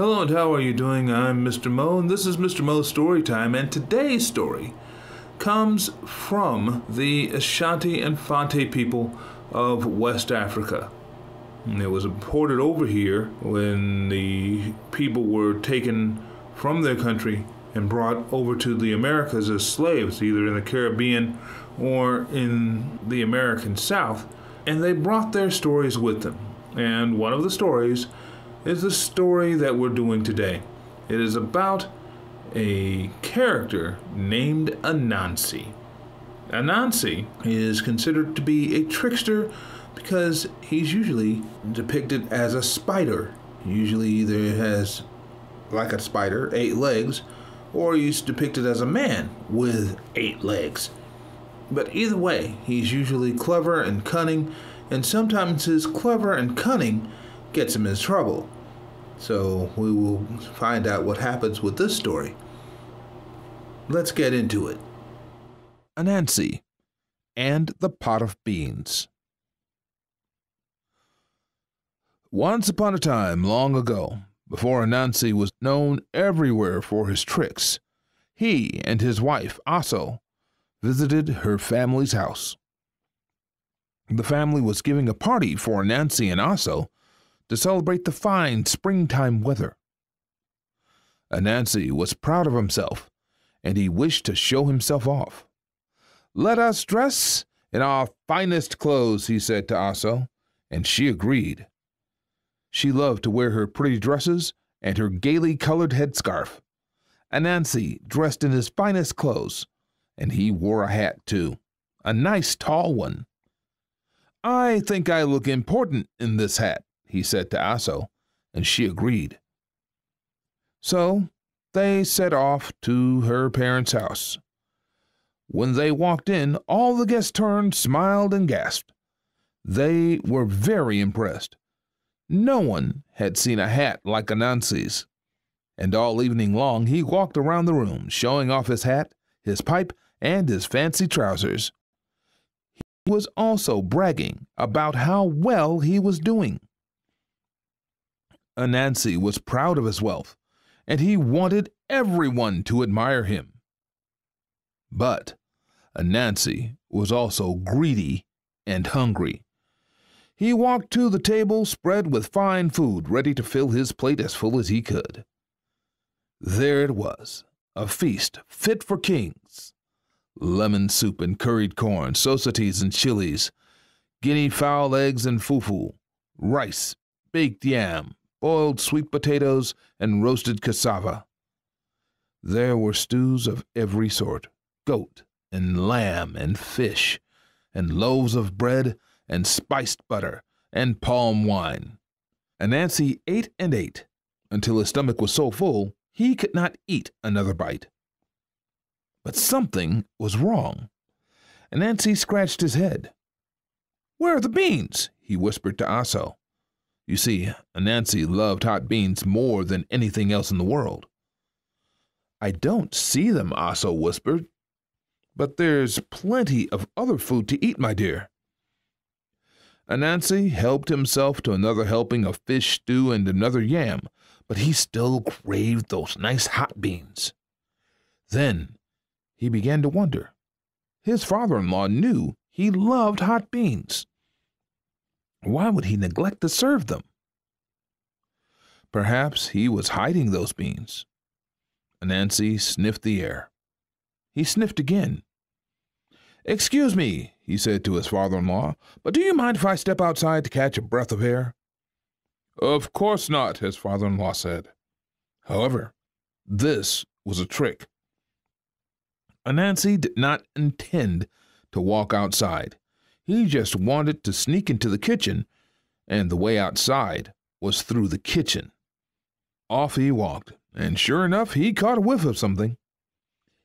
Hello and how are you doing? I'm Mr. Mo and this is Mr. Mo's Story Time, and today's story comes from the Ashanti and Fante people of West Africa. And it was imported over here when the people were taken from their country and brought over to the Americas as slaves, either in the Caribbean or in the American South, and they brought their stories with them. And one of the stories is the story that we're doing today. It is about a character named Anansi. Anansi is considered to be a trickster because he's usually depicted as a spider. Usually either has, like a spider, 8 legs, or he's depicted as a man with 8 legs. But either way, he's usually clever and cunning, and sometimes his clever and cunning gets him in trouble. So we will find out what happens with this story. Let's get into it. Anansi and the Pot of Beans. Once upon a time, long ago, before Anansi was known everywhere for his tricks, he and his wife, Aso, visited her family's house. The family was giving a party for Anansi and Aso to celebrate the fine springtime weather. Anansi was proud of himself, and he wished to show himself off. "Let us dress in our finest clothes," he said to Aso, and she agreed. She loved to wear her pretty dresses and her gaily colored headscarf. Anansi dressed in his finest clothes, and he wore a hat too, a nice tall one. "I think I look important in this hat," he said to Aso, and she agreed. So they set off to her parents' house. When they walked in, all the guests turned, smiled, and gasped. They were very impressed. No one had seen a hat like Anansi's, and all evening long he walked around the room, showing off his hat, his pipe, and his fancy trousers. He was also bragging about how well he was doing. Anansi was proud of his wealth, and he wanted everyone to admire him. But Anansi was also greedy and hungry. He walked to the table spread with fine food, ready to fill his plate as full as he could. There it was, a feast fit for kings. Lemon soup and curried corn, sausages and chilies, guinea fowl eggs and fufu, rice, baked yam, boiled sweet potatoes, and roasted cassava. There were stews of every sort, goat and lamb and fish, and loaves of bread and spiced butter and palm wine. Anansi ate and ate until his stomach was so full he could not eat another bite. But something was wrong. Anansi scratched his head. "Where are the beans?" he whispered to Aso. You see, Anansi loved hot beans more than anything else in the world. "I don't see them," Aso whispered. "But there's plenty of other food to eat, my dear." Anansi helped himself to another helping of fish stew and another yam, but he still craved those nice hot beans. Then he began to wonder. His father-in-law knew he loved hot beans. Why would he neglect to serve them? Perhaps he was hiding those beans. Anansi sniffed the air. He sniffed again. "Excuse me," he said to his father-in-law, "but do you mind if I step outside to catch a breath of air?" "Of course not," his father-in-law said. However, this was a trick. Anansi did not intend to walk outside. He just wanted to sneak into the kitchen, and the way outside was through the kitchen. Off he walked, and sure enough, he caught a whiff of something.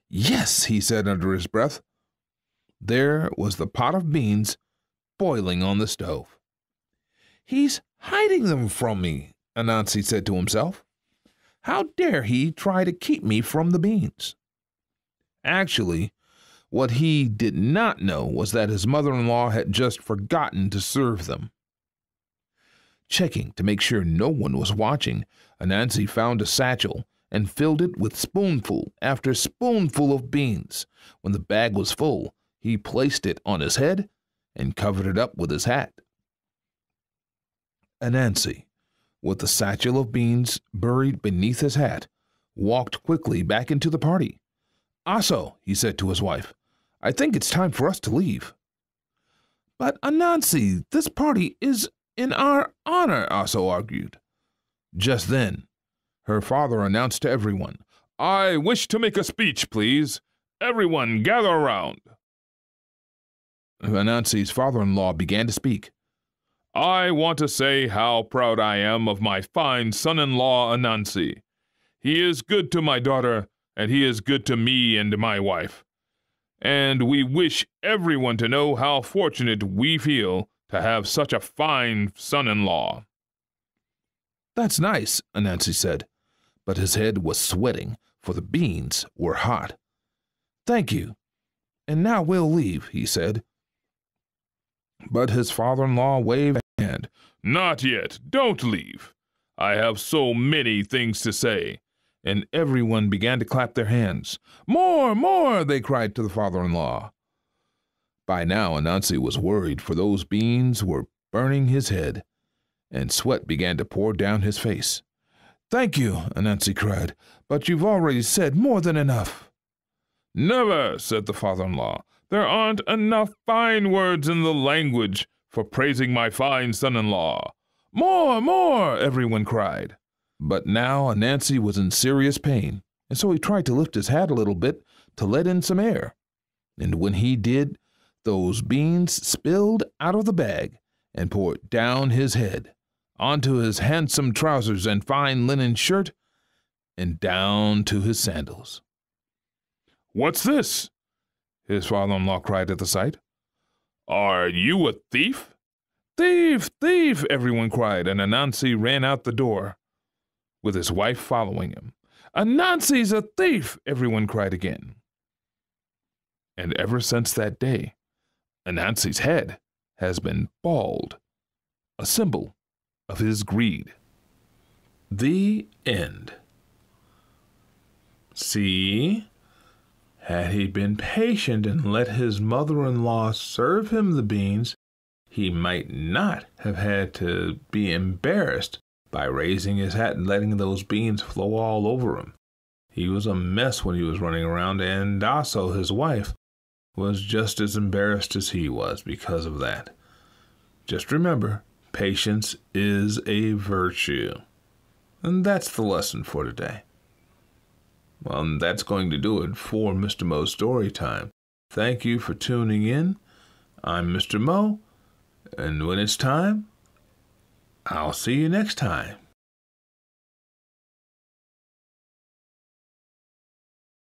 "Yes," he said under his breath. There was the pot of beans boiling on the stove. "He's hiding them from me," Anansi said to himself. "How dare he try to keep me from the beans?" Actually, what he did not know was that his mother-in-law had just forgotten to serve them. Checking to make sure no one was watching, Anansi found a satchel and filled it with spoonful after spoonful of beans. When the bag was full, he placed it on his head and covered it up with his hat. Anansi, with the satchel of beans buried beneath his hat, walked quickly back into the party. "Aso," he said to his wife, "I think it's time for us to leave." "But Anansi, this party is in our honor," Aso argued. Just then, her father announced to everyone, "I wish to make a speech, please. Everyone gather around." Anansi's father-in-law began to speak. "I want to say how proud I am of my fine son-in-law Anansi. He is good to my daughter, and he is good to me and my wife. And we wish everyone to know how fortunate we feel to have such a fine son-in-law." "That's nice," Anansi said, but his head was sweating, for the beans were hot. "Thank you. And now we'll leave," he said. But his father-in-law waved a hand. "Not yet. Don't leave. I have so many things to say." And everyone began to clap their hands. "More, more!" they cried to the father-in-law. By now Anansi was worried, for those beans were burning his head, and sweat began to pour down his face. "Thank you," Anansi cried, "but you've already said more than enough." "Never," said the father-in-law. "There aren't enough fine words in the language for praising my fine son-in-law." "More, more!" everyone cried. But now Anansi was in serious pain, and so he tried to lift his hat a little bit to let in some air. And when he did, those beans spilled out of the bag and poured down his head, onto his handsome trousers and fine linen shirt, and down to his sandals. "What's this?" his father-in-law cried at the sight. "Are you a thief?" "Thief! Thief!" everyone cried, and Anansi ran out the door, with his wife following him. "Anansi's a thief!" everyone cried again. And ever since that day, Anansi's head has been bald, a symbol of his greed. The end. See? Had he been patient and let his mother-in-law serve him the beans, he might not have had to be embarrassed by raising his hat and letting those beans flow all over him. He was a mess when he was running around, and also his wife was just as embarrassed as he was because of that. Just remember, patience is a virtue. And that's the lesson for today. Well, and that's going to do it for Mr. Mo's Story Time. Thank you for tuning in. I'm Mr. Mo, and when it's time, I'll see you next time.